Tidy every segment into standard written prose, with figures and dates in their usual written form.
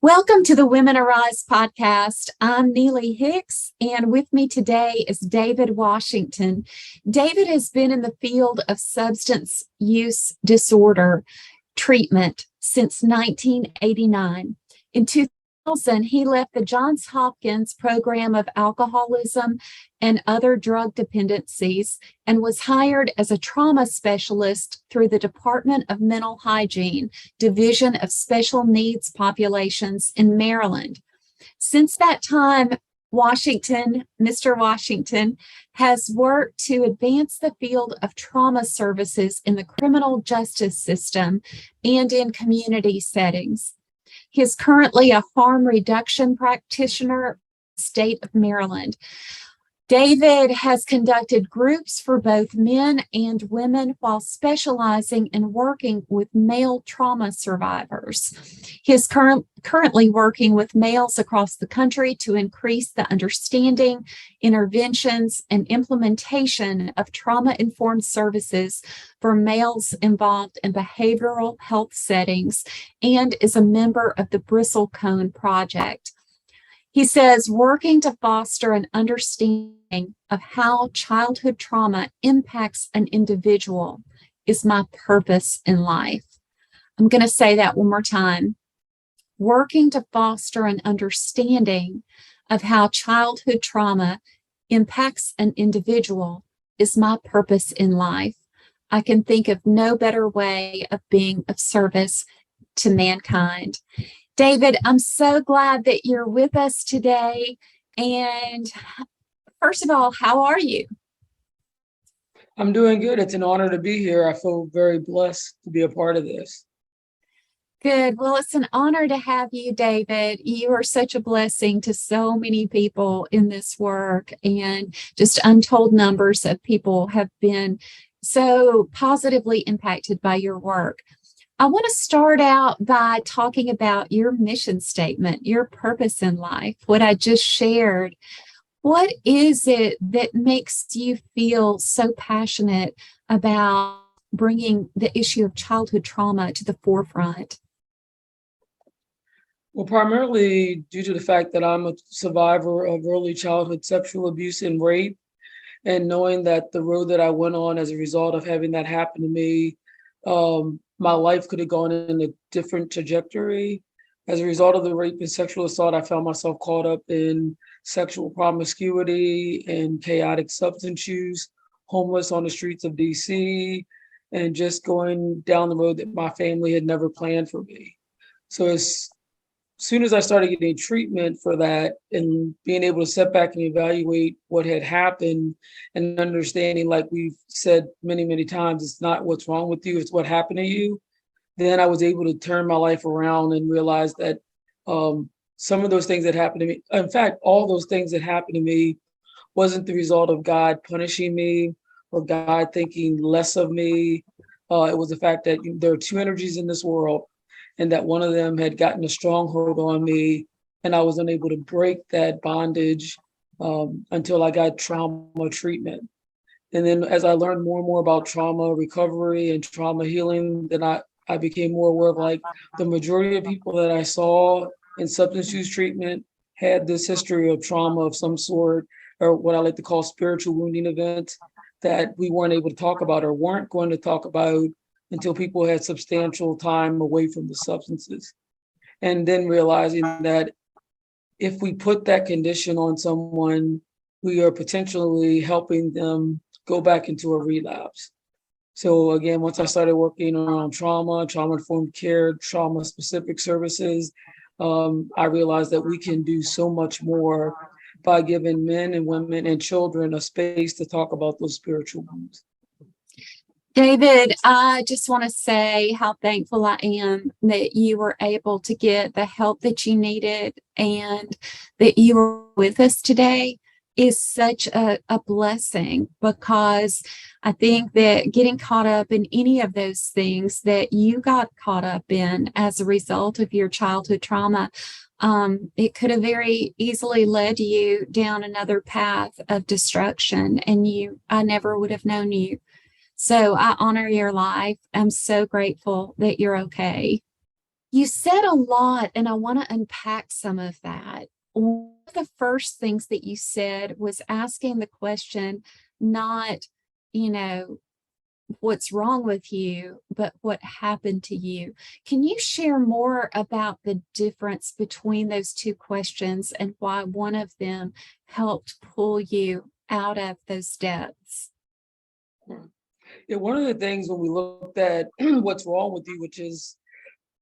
Welcome to the Women Arise podcast. I'm Neely Hicks, and with me today is David Washington. David has been in the field of substance use disorder treatment since 1989. In 2000, he left the Johns Hopkins program of alcoholism and other drug dependencies and was hired as a trauma specialist through the Department of Mental Hygiene, Division of Special Needs Populations in Maryland. Since that time, Mr. Washington, has worked to advance the field of trauma services in the criminal justice system and in community settings. He is currently a harm reduction practitioner in the state of Maryland. David has conducted groups for both men and women while specializing in working with male trauma survivors. He is currently working with males across the country to increase the understanding, interventions, and implementation of trauma-informed services for males involved in behavioral health settings, and is a member of the Bristlecone Project. He says, working to foster an understanding of how childhood trauma impacts an individual is my purpose in life. I'm going to say that one more time. Working to foster an understanding of how childhood trauma impacts an individual is my purpose in life. I can think of no better way of being of service to mankind. David, I'm so glad that you're with us today. And first of all, how are you? I'm doing good. It's an honor to be here. I feel very blessed to be a part of this. Good. Well, it's an honor to have you, David. You are such a blessing to so many people in this work, and just untold numbers of people have been so positively impacted by your work. I want to start out by talking about your mission statement, your purpose in life, what I just shared. What is it that makes you feel so passionate about bringing the issue of childhood trauma to the forefront? Well, primarily due to the fact that I'm a survivor of early childhood sexual abuse and rape, and knowing that the road that I went on as a result of having that happen to me, my life could have gone in a different trajectory. As a result of the rape and sexual assault, I found myself caught up in sexual promiscuity and chaotic substance use, homeless on the streets of DC, and just going down the road that my family had never planned for me. So as soon as I started getting treatment for that and being able to step back and evaluate what had happened and understanding, like we've said many, many times, it's not what's wrong with you, it's what happened to you. Then I was able to turn my life around and realize that some of those things that happened to me, in fact, all those things that happened to me wasn't the result of God punishing me or God thinking less of me. It was the fact that there are two energies in this world, and that one of them had gotten a stronghold on me, and I was unable to break that bondage until I got trauma treatment. And then as I learned more and more about trauma recovery and trauma healing, then I became more aware of, like, the majority of people that I saw in substance use treatment had this history of trauma of some sort, or what I like to call spiritual wounding events, that we weren't able to talk about or weren't going to talk about until people had substantial time away from the substances. And then realizing that if we put that condition on someone, we are potentially helping them go back into a relapse. So again, once I started working around trauma-informed care, trauma-specific services, I realized that we can do so much more by giving men and women and children a space to talk about those spiritual wounds. David, I just want to say how thankful I am that you were able to get the help that you needed, and that you were with us today is such a blessing, because I think that getting caught up in any of those things that you got caught up in as a result of your childhood trauma, it could have very easily led you down another path of destruction, and I never would have known you. So I honor your life. I'm so grateful that you're okay. You said a lot, and I want to unpack some of that. One of the first things that you said was asking the question, not, you know, what's wrong with you, but what happened to you. Can you share more about the difference between those two questions and why one of them helped pull you out of those depths? Yeah, one of the things when we looked at what's wrong with you, which is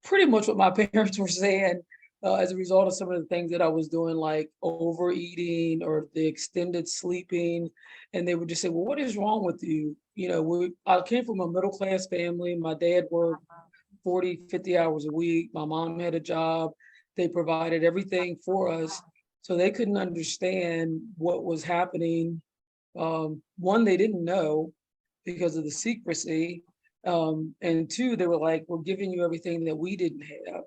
pretty much what my parents were saying, as a result of some of the things that I was doing, like overeating or the extended sleeping. And they would just say, well, what is wrong with you? You know, I came from a middle class family. My dad worked 40, 50 hours a week. My mom had a job. They provided everything for us. So they couldn't understand what was happening. One, they didn't know because of the secrecy. And two, they were like, we're giving you everything that we didn't have.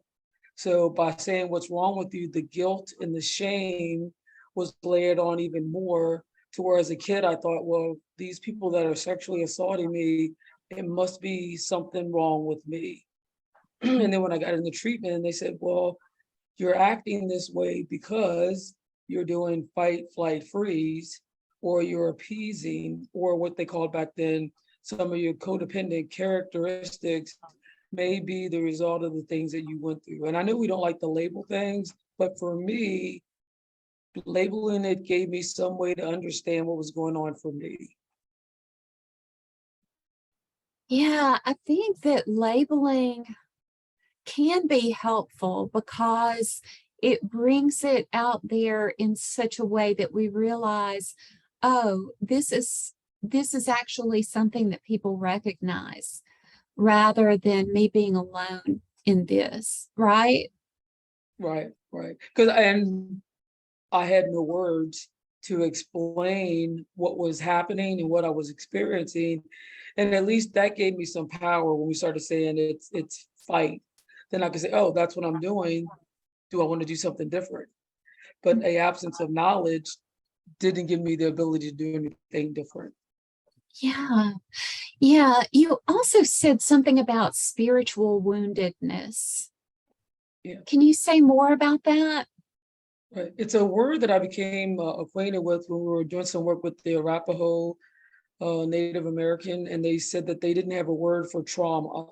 So by saying what's wrong with you, the guilt and the shame was layered on even more, to where as a kid, I thought, well, these people that are sexually assaulting me, it must be something wrong with me. And then when I got into treatment, they said, well, you're acting this way because you're doing fight, flight, freeze, or you're appeasing, or what they called back then, some of your codependent characteristics may be the result of the things that you went through. And I know we don't like to label things, but for me, labeling it gave me some way to understand what was going on for me. Yeah, I think that labeling can be helpful because it brings it out there in such a way that we realize, oh, this is actually something that people recognize rather than me being alone in this, right? Right, right. And I had no words to explain what was happening and what I was experiencing. And at least that gave me some power when we started saying it's fight. Then I could say, oh, that's what I'm doing. Do I want to do something different? But a absence of knowledge didn't give me the ability to do anything different. Yeah. Yeah. You also said something about spiritual woundedness. Yeah, Can you say more about that? right. It's a word that I became acquainted with when we were doing some work with the Arapaho Native American, and they said that they didn't have a word for trauma,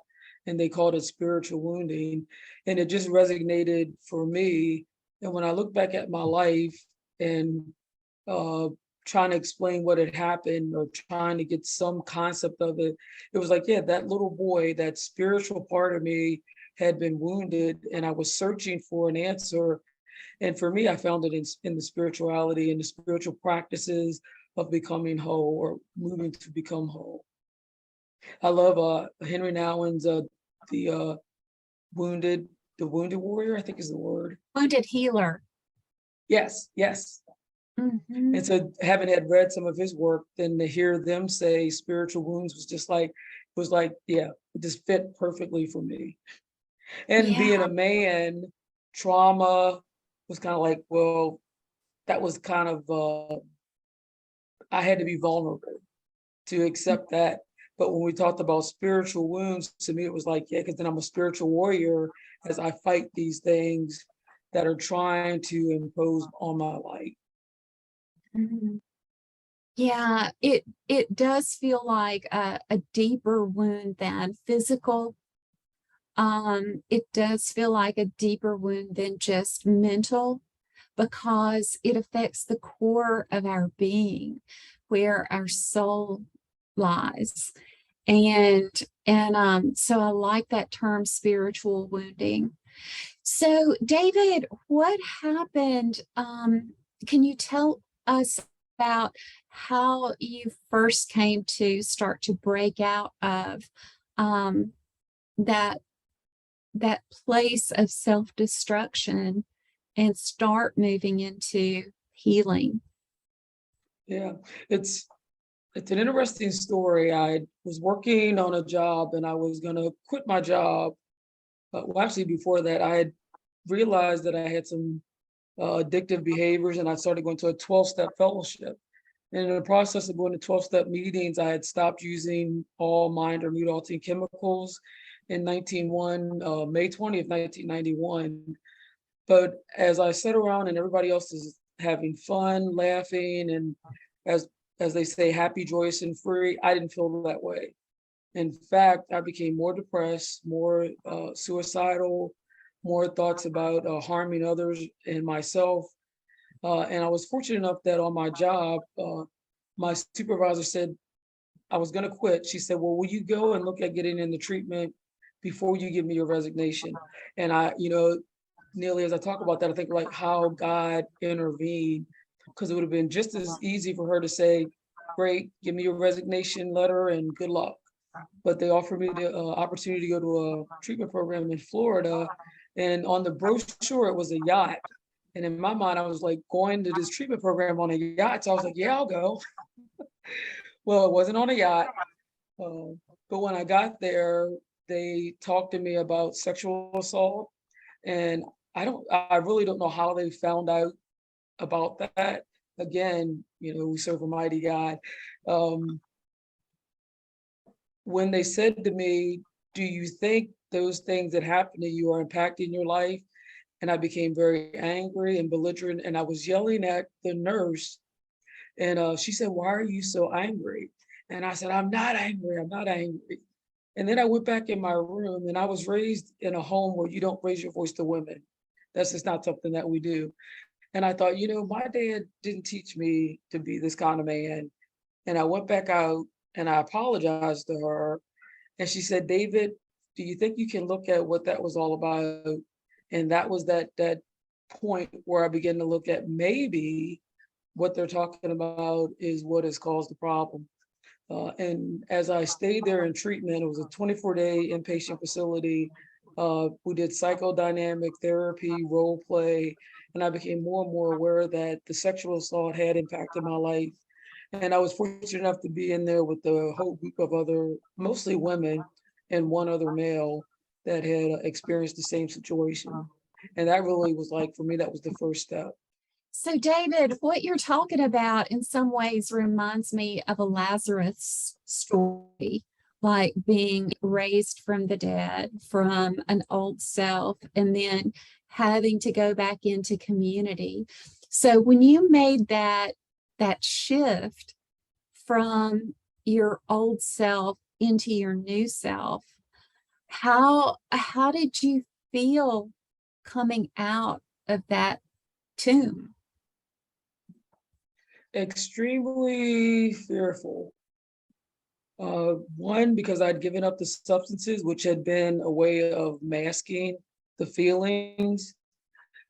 and they called it spiritual wounding, and it just resonated for me. And when I look back at my life and uh, trying to explain what had happened or trying to get some concept of it, it was like, yeah, that little boy, that spiritual part of me had been wounded, and I was searching for an answer. And for me, I found it in the spirituality and the spiritual practices of becoming whole or moving to become whole. I love Henry Nouwen's the wounded, the wounded warrior, I think is the word. Wounded healer. Yes, yes. Mhm. And so having had read some of his work, then to hear them say spiritual wounds was just like, yeah, it just fit perfectly for me. And Yeah. being a man, trauma was kind of like, well, that was kind of I had to be vulnerable to accept that. But when we talked about spiritual wounds, to me, it was like, yeah, because then I'm a spiritual warrior as I fight these things that are trying to impose on my life. Mhm. Yeah, it does feel like a deeper wound than physical. It does feel like a deeper wound than just mental because it affects the core of our being, where our soul lies. And so I like that term spiritual wounding. So David, what happened? Can you tell us about how you first came to start to break out of um, that that place of self-destruction and start moving into healing? Yeah, it's it's an interesting story. I was working on a job and I was going to quit my job. Well, actually, before that, I had realized that I had some addictive behaviors, and I started going to a 12-step fellowship. And in the process of going to 12-step meetings, I had stopped using all mind or mood altering chemicals. in 1991, May 20th, 1991. But as I sat around and everybody else is having fun, laughing, and as as they say, happy, joyous, and free, I didn't feel that way. In fact, I became more depressed, more suicidal, more thoughts about harming others and myself. And I was fortunate enough that on my job, my supervisor said I was going to quit. She said, "Well, will you go and look at getting in the treatment before you give me your resignation?" And nearly as I talk about that, I think like how God intervened, because it would have been just as easy for her to say, "Great, give me your resignation letter and good luck." But they offered me the opportunity to go to a treatment program in Florida. And on the brochure, it was a yacht. And in my mind, I was like going to this treatment program on a yacht. So I was like, yeah, I'll go. Well, it wasn't on a yacht. Uh, but when I got there, they talked to me about sexual assault. And I really don't know how they found out about that. Again, we serve a mighty God. Um, when they said to me, "Do you think those things that happened to you are impacting your life?" And I became very angry and belligerent, and I was yelling at the nurse. And she said, "Why are you so angry?" And I said, "I'm not angry. I'm not angry." And then I went back in my room, and I was raised in a home where you don't raise your voice to women. That's just not something that we do. And I thought, my dad didn't teach me to be this kind of man. And I went back out and I apologized to her. And she said, "David, do you think you can look at what that was all about?" And that was that point where I began to look at maybe what they're talking about is what has caused the problem. And as I stayed there in treatment, it was a 24-day inpatient facility. We did psychodynamic therapy, role play, and I became more and more aware that the sexual assault had impacted my life. And I was fortunate enough to be in there with a whole group of other, mostly women, and one other male that had experienced the same situation. And that really was like, for me, that was the first step. So, David, what you're talking about in some ways reminds me of a Lazarus story, like being raised from the dead, from an old self, and then having to go back into community. So, when you made that shift from your old self into your new self, how did you feel coming out of that tomb? Extremely fearful. One, because I'd given up the substances, which had been a way of masking the feelings.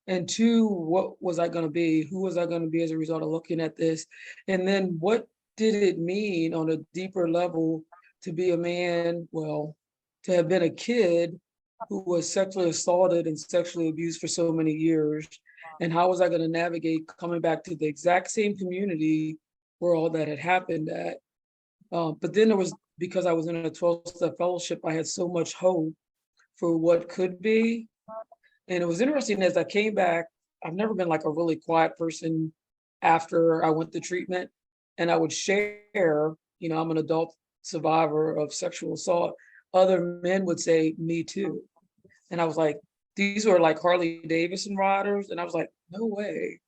And two, what was I going to be? Who was I going to be as a result of looking at this? And then what did it mean on a deeper level to be a man? Well, to have been a kid who was sexually assaulted and sexually abused for so many years. And how was I going to navigate coming back to the exact same community where all that had happened at? But then there was, because I was in a 12-step fellowship, I had so much hope for what could be. And it was interesting as I came back, I've never been like a really quiet person after I went to treatment. And I would share, I'm an adult survivor of sexual assault. Other men would say, "Me too." And I was like, these were like Harley Davidson riders. And I was like, no way.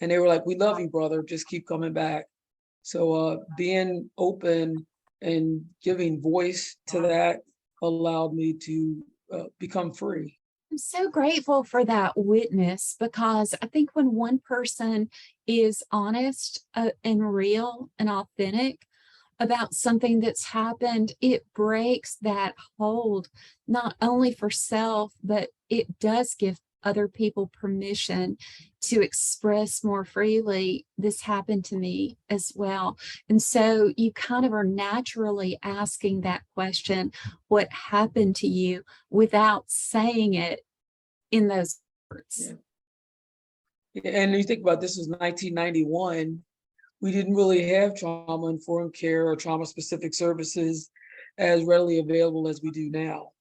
And they were like, "We love you, brother. Just keep coming back." So being open and giving voice to that allowed me to become free. I'm so grateful for that witness, because I think when one person is honest and real and authentic about something that's happened, it breaks that hold, not only for self, but it does give other people permission to express more freely, "This happened to me as well." And so you kind of are naturally asking that question, "What happened to you?" without saying it in those words. Yeah. And you think about, this was 1991. We didn't really have trauma-informed care or trauma-specific services as readily available as we do now.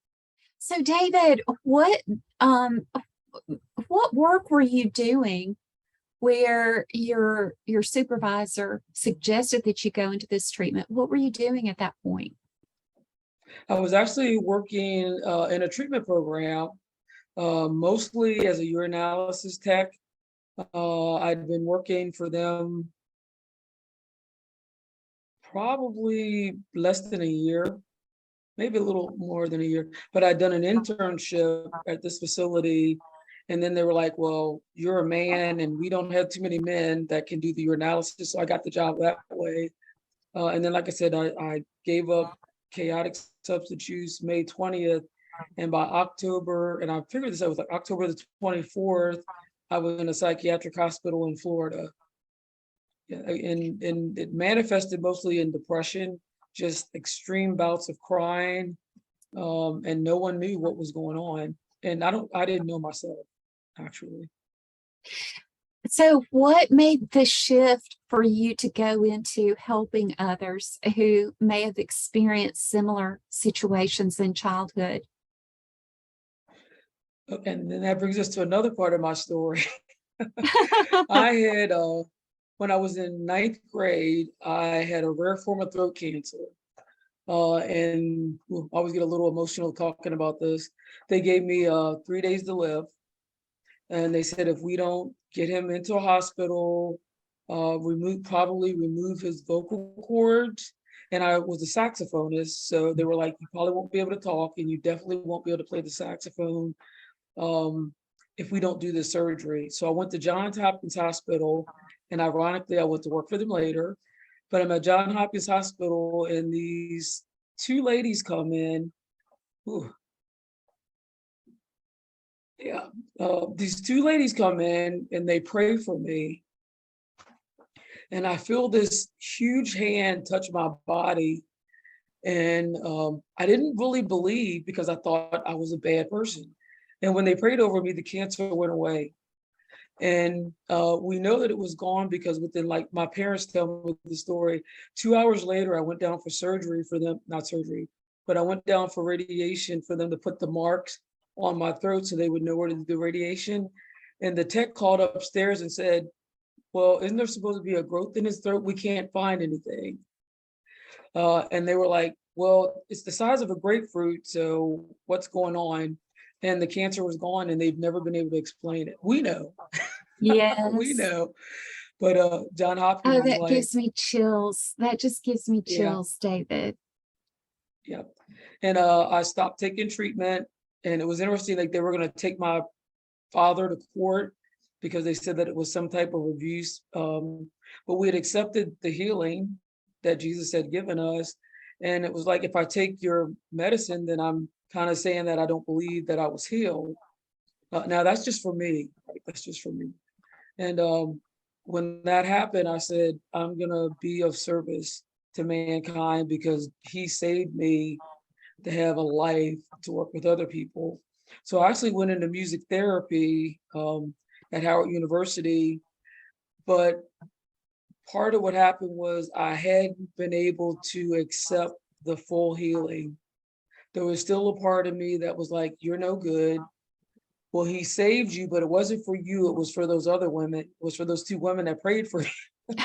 So, David, what work were you doing where your supervisor suggested that you go into this treatment? What were you doing at that point? I was actually working in a treatment program, mostly as a urinalysis tech. I'd been working for them probably less than a year, maybe a little more than a year, but I'd done an internship at this facility. And then they were like, well, you're a man and we don't have too many men that can do the urinalysis. So I got the job that way. And then, like I said, I gave up chaotic substance use May 20th. And by October, and I figured this out, was like October the 24th, I was in a psychiatric hospital in Florida. Yeah, and it manifested mostly in depression, just extreme bouts of crying, and no one knew what was going on. And I didn't know myself, actually. So, what made the shift for you to go into helping others who may have experienced similar situations in childhood? And then that brings us to another part of my story. I had, when I was in ninth grade, I had a rare form of throat cancer. And I always get a little emotional talking about this. They gave me 3 days to live. And they said if we don't get him into a hospital, probably remove his vocal cords. And I was a saxophonist, so they were like, you probably won't be able to talk, and you definitely won't be able to play the saxophone if we don't do this surgery. So I went to Johns Hopkins Hospital, and ironically, I went to work for them later. But I'm at Johns Hopkins Hospital, and these two ladies come in. Ooh, yeah, these two ladies come in and they pray for me. And I feel this huge hand touch my body. And I didn't really believe because I thought I was a bad person. And when they prayed over me, the cancer went away. And we know that it was gone because within, like, my parents tell me the story. 2 hours later, I went down for surgery for them, not surgery, but I went down for radiation for them to put the marks on my throat so they would know where to do the radiation. And the tech called upstairs and said, well, isn't there supposed to be a growth in his throat? We can't find anything. And they were like, well, it's the size of a grapefruit, so what's going on? And the cancer was gone and they've never been able to explain it. We know. We Yes. know. But John Hopkins Oh, was that like, gives me chills. That just gives me yeah, chills, David. yeah. And I stopped taking treatment. And it was interesting, like they were going to take my father to court because they said that it was some type of abuse. But we had accepted the healing that Jesus had given us. And it was like, if I take your medicine, then I'm kind of saying that I don't believe that I was healed. Now that's just for me. Right? That's just for me. And when that happened, I said, I'm going to be of service to mankind because he saved me to have a life to work with other people. So I actually went into music therapy at Howard University, but part of what happened was I hadn't been able to accept the full healing. There was still a part of me that was like, you're no good. Well, he saved you, but it wasn't for you. It was for those other women. It was for those two women that prayed for you.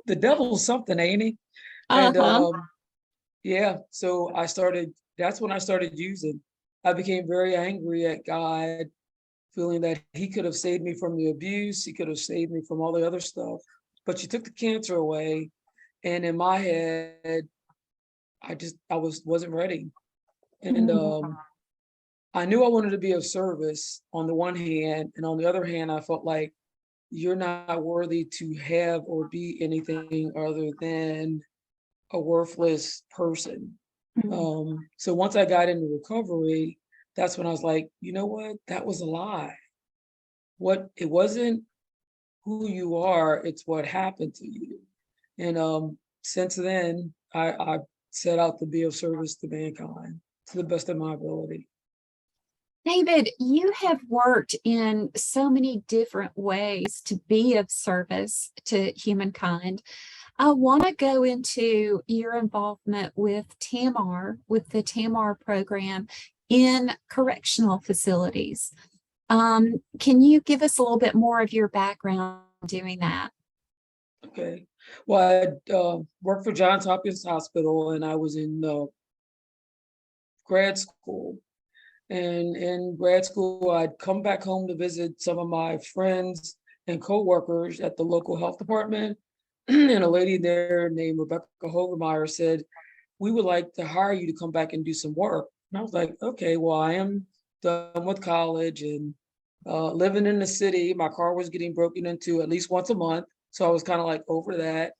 The devil's something, ain't he? And Uh-huh. yeah, so that's when I started using. I became very angry at God, feeling that he could have saved me from the abuse. He could have saved me from all the other stuff, but you took the cancer away. And in my head, wasn't ready. And Mhm. I knew I wanted to be of service on the one hand, and on the other hand, I felt like you're not worthy to have or be anything other than a worthless person. Mhm. So once I got into recovery, that's when I was like, you know what? That was a lie. What it wasn't who you are, it's what happened to you. And since then, I set out to be of service to mankind to the best of my ability. David, you have worked in so many different ways to be of service to humankind. I want to go into your involvement with TAMR, with the TAMR program in correctional facilities. Can you give us a little bit more of your background doing that? Okay. Well, I worked for Johns Hopkins Hospital, and I was in grad school. And in grad school, I'd come back home to visit some of my friends and coworkers at the local health department. And a lady there named Rebecca Hogermeyer said, "We would like to hire you to come back and do some work." And I was like, okay, well, I am done with college and living in the city. My car was getting broken into at least once a month. So I was kind of like over that.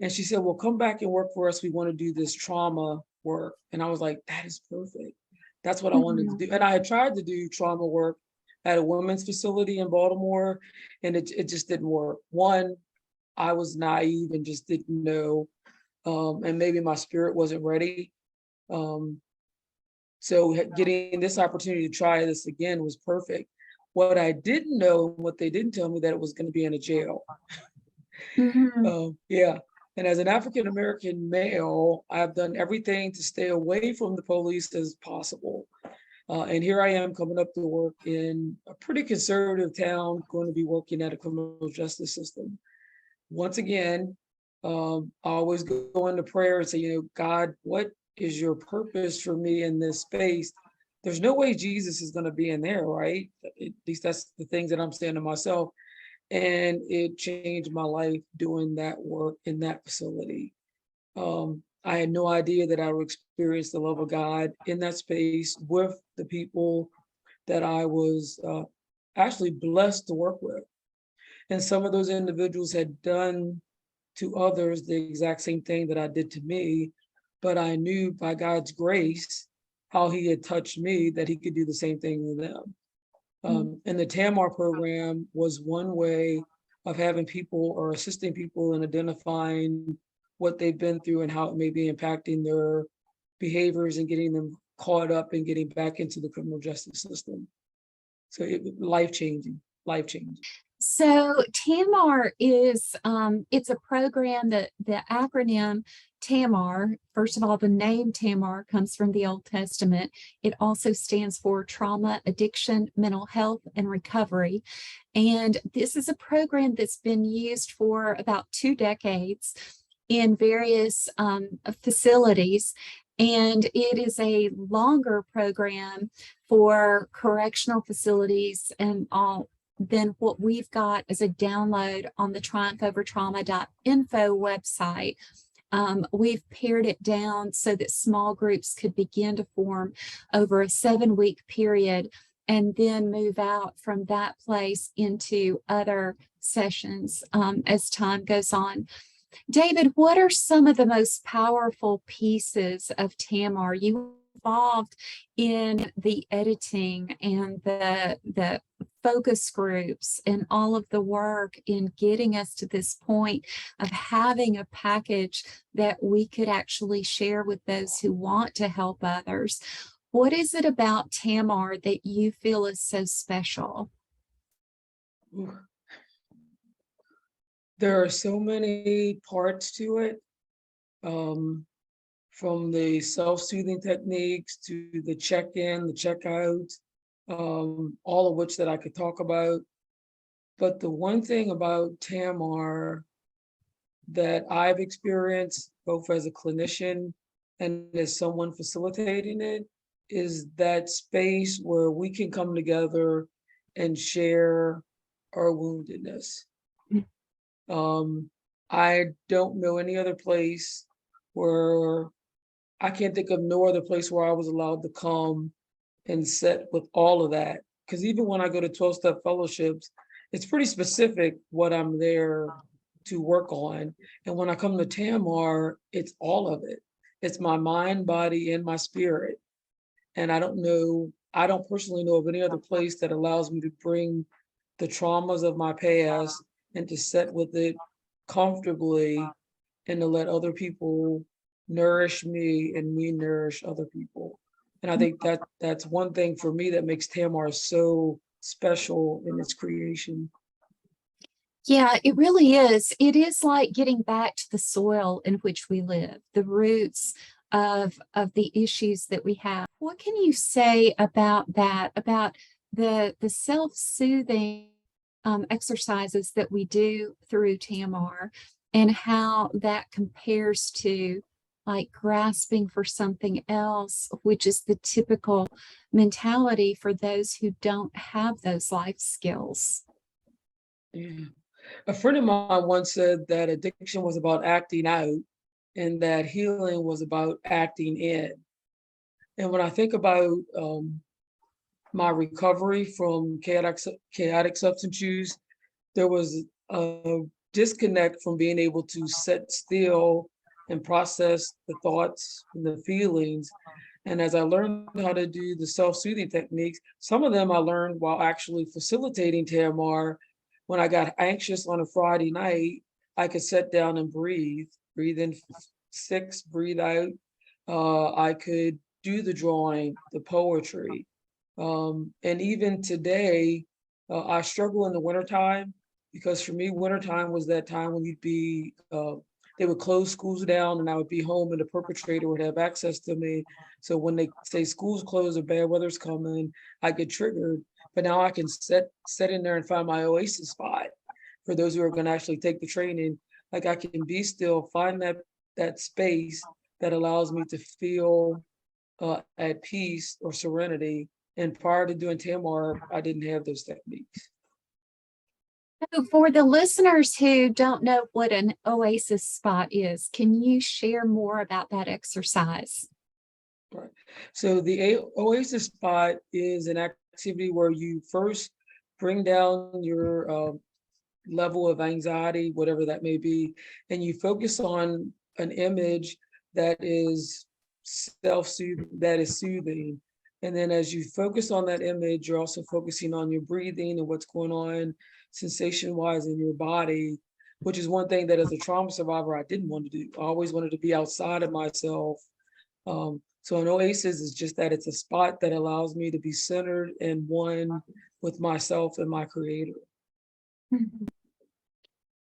And she said, well, come back and work for us. We want to do this trauma work. And I was like, that is perfect. That's what I wanted to Mhm. do. And I had tried to do trauma work at a women's facility in Baltimore, and it just didn't work. One, I was naive and just didn't know, and maybe my spirit wasn't ready. Um, so getting this opportunity to try this again was perfect. What I didn't know, what they didn't tell me, that it was going to be in a jail. Mhm. Yeah. And as an African American male, I've done everything to stay away from the police as possible. And here I am coming up to work in a pretty conservative town, going to be working at a criminal justice system. Once again, I always go into prayer and say, God, what is your purpose for me in this space? There's no way Jesus is going to be in there, right? At least that's the things that I'm saying to myself. And it changed my life doing that work in that facility. I had no idea that I would experience the love of God in that space with the people that I was actually blessed to work with. And some of those individuals had done to others the exact same thing that I did to me, but I knew by God's grace how he had touched me that he could do the same thing with them. And the TAMAR program was one way of having people or assisting people in identifying what they've been through and how it may be impacting their behaviors and getting them caught up and getting back into the criminal justice system. So life changing, life changing. So TAMAR is it's a program that the acronym TAMAR, first of all, the name TAMAR comes from the Old Testament. It also stands for Trauma, Addiction, Mental Health, and Recovery. And this is a program that's been used for about 2 decades in various facilities. And it is a longer program for correctional facilities and all than what we've got as a download on the triumphovertrauma.info website. We've pared it down so that small groups could begin to form over a 7-week period and then move out from that place into other sessions as time goes on. David, what are some of the most powerful pieces of TAMAR? You involved in the editing and the focus groups and all of the work in getting us to this point of having a package that we could actually share with those who want to help others. What is it about TAMAR that you feel is so special? There are so many parts to it, from the self-soothing techniques to the check-in, the check-out, all of which that I could talk about. But the one thing about TAMAR that I've experienced, both as a clinician and as someone facilitating it, is that space where we can come together and share our woundedness. I don't know any other place where I can't think of no other place where I was allowed to come and sit with all of that. Because even when I go to 12-step fellowships, it's pretty specific what I'm there to work on. And when I come to TAMAR, it's all of it. It's my mind, body, and my spirit. And I don't personally know of any other place that allows me to bring the traumas of my past and to sit with it comfortably and to let other people nourish me and me nourish other people. And I think that that's one thing for me that makes TAMAR so special in its creation. Yeah, it really is. It is like getting back to the soil in which we live, the roots of the issues that we have. What can you say about that, about the self-soothing exercises that we do through TAMAR and how that compares to like grasping for something else, which is the typical mentality for those who don't have those life skills. Yeah. A friend of mine once said that addiction was about acting out and that healing was about acting in. And when I think about my recovery from chaotic substance use, there was a disconnect from being able to sit still and process the thoughts and the feelings. And as I learned how to do the self-soothing techniques, some of them I learned while actually facilitating TMR. When I got anxious on a Friday night, I could sit down and breathe in 6, breathe out. I could do the drawing, the poetry. And even today, I struggle in the wintertime because for me, wintertime was that time when they would close schools down and I would be home and the perpetrator would have access to me. So when they say schools closed or bad weather's coming, I get triggered. But now I can sit in there and find my oasis spot for those who are going to actually take the training. Like I can be still, find that space that allows me to feel at peace or serenity. And prior to doing TMR, I didn't have those techniques. So for the listeners who don't know what an oasis spot is, can you share more about that exercise? Right. So the oasis spot is an activity where you first bring down your level of anxiety, whatever that may be, and you focus on an image that is self-soothing, that is soothing. And then as you focus on that image, you're also focusing on your breathing and what's going on sensation-wise in your body, which is one thing that as a trauma survivor, I didn't want to do. I always wanted to be outside of myself. So an oasis is just that it's a spot that allows me to be centered and one with myself and my creator. Mhm.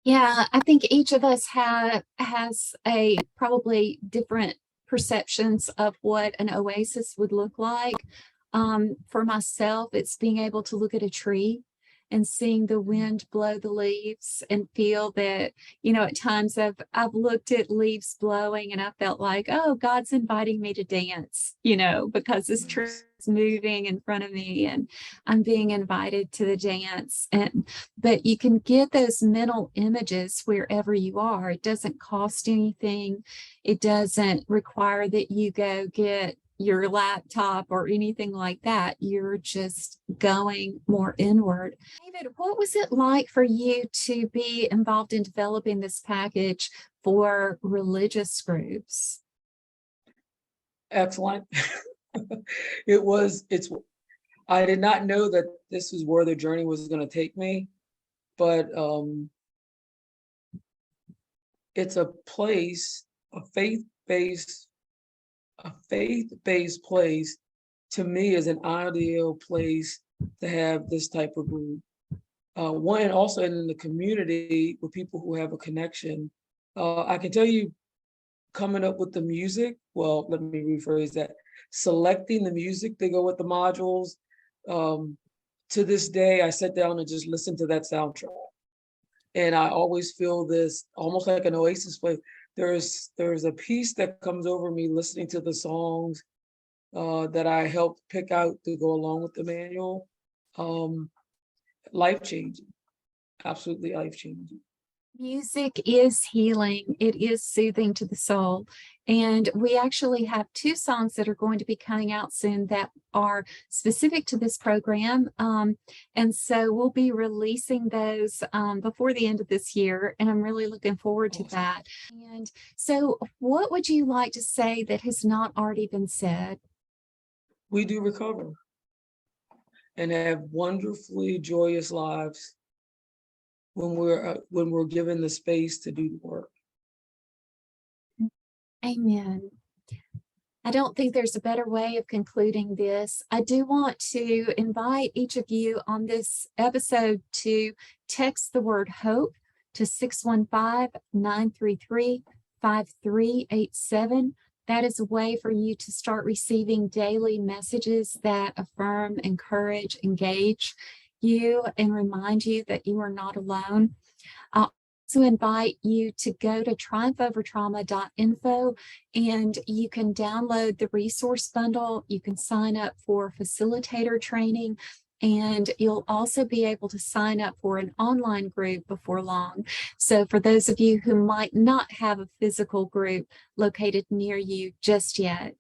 Yeah, I think each of us has a probably different perceptions of what an oasis would look like. For myself, it's being able to look at a tree and seeing the wind blow the leaves and feel that, at times I've looked at leaves blowing and I felt like, oh, God's inviting me to dance, because this tree is moving in front of me and I'm being invited to the dance. But you can get those mental images wherever you are. It doesn't cost anything. It doesn't require that you go get your laptop or anything like that. You're just going more inward. David, what was it like for you to be involved in developing this package for religious groups? Excellent. I did not know that this was where the journey was going to take me, but it's a place, a faith-based place to me is an ideal place to have this type of group. One, also in the community with people who have a connection. I can tell you, coming up with the music, well, let me rephrase that, selecting the music to go with the modules. To this day, I sit down and just listen to that soundtrack. And I always feel this almost like an oasis place. There's a peace that comes over me listening to the songs that I helped pick out to go along with the manual. Life-changing, absolutely life-changing. Music is healing. It is soothing to the soul. And we actually have 2 songs that are going to be coming out soon that are specific to this program. And so we'll be releasing those before the end of this year. And I'm really looking forward to that. And so what would you like to say that has not already been said? We do recover and have wonderfully joyous lives when we're given the space to do the work. Amen. I don't think there's a better way of concluding this. I do want to invite each of you on this episode to text the word hope to 615-933-5387. That is a way for you to start receiving daily messages that affirm, encourage, engage you, and remind you that you are not alone. also invite you to go to triumphovertrauma.info and you can download the resource bundle. You can sign up for facilitator training, and you'll also be able to sign up for an online group before long. So for those of you who might not have a physical group located near you just yet.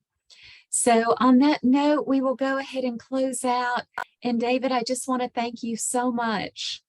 So on that note, we will go ahead and close out. And David, I just want to thank you so much.